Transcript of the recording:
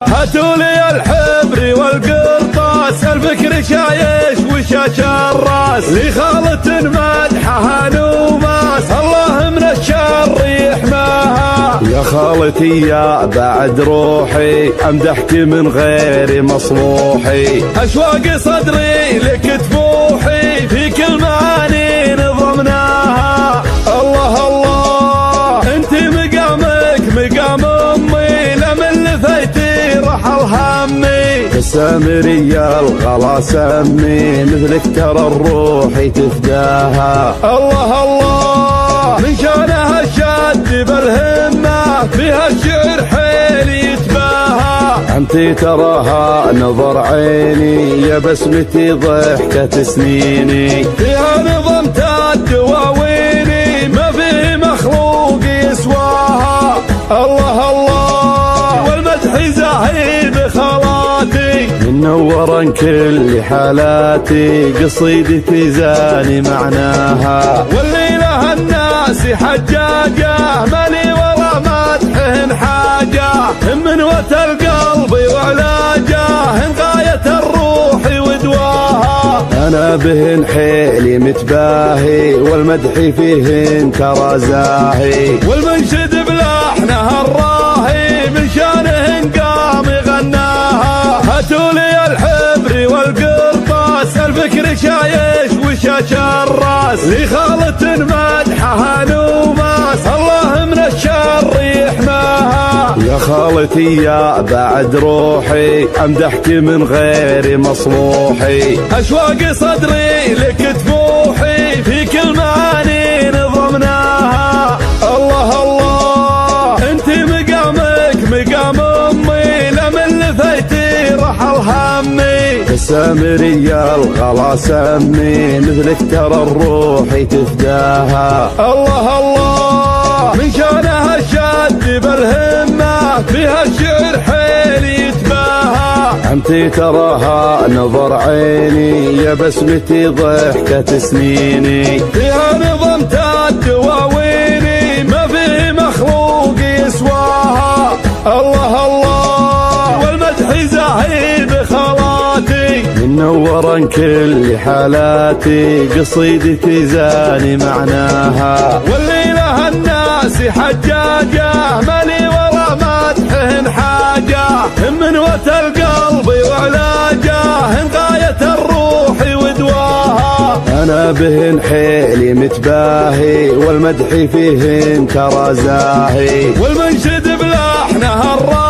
هاتوا لي الحبر والقرطاس، الفكر شايش وشاش الراس، لخالة مدحها نوماس، الله من الشر يحماها. يا خالتي يا بعد روحي، امدحك من غير مصروحي، اشواق صدري لك تفوحي، في كل معاني نظمناها. الله الله انت مقامك مقام امي، لمن لفيتي رحل همي، السامرية الغلا سمي، مثلك ترى الروح تفداها. الله الله من شانها الشد بالهمة، فيها الشعر حيل يتباهى، انتي تراها نظر عيني، يا بسمتي ضحكة سنيني، فيها نظمت الدواويني، ما في مخلوق يسواها. الله الله والمدح زاهي بخالاتي، منورا كل حالاتي، قصيدتي زاني معناها، والليلة الناس حجاجة، مالي ولا مدح حاجة، من وت القلب وعلاجه، غاية الروح ودواها. انا بهن حيلي متباهي، والمدح فيهن ترى زاهي، والمنشد بلحنها الراهي، من شانهن قام غناها. هاتوا لي الحبر والقرطاس، الفكر شايش وشاش الراس، لخالة مدحها نوماس، الله من الشر يحماها. يا خالتي يا بعد روحي، امدحك من غير مصروحي، اشواق صدري لك تفوحي، في كل معاني نظمناها. الله الله انت مقامك مقام امي، لمن لفيتي رحل همي، السامرية الغلا سمي، مثلك ترى الروح تفداها. الله الله من شانها الشد بالهمة، فيها الشعر حيل يتباهى، انتي تراها نظر عيني، يا بسمتي ضحكة سنيني، فيها نظمت الدواويني، ما في مخلوق يسواها. الله الله والمدح زاهي بخالاتي، منورا كل حالاتي، قصيدتي زاني معناها، والليلة الناس حجاجة، مالي ولا مدح حاجة، من وت القلب وعلاجه، غاية الروح ودواها. انا بهن حيلي متباهي، والمدح فيهن ترى زاهي، والمنشد بلحنها الراهي،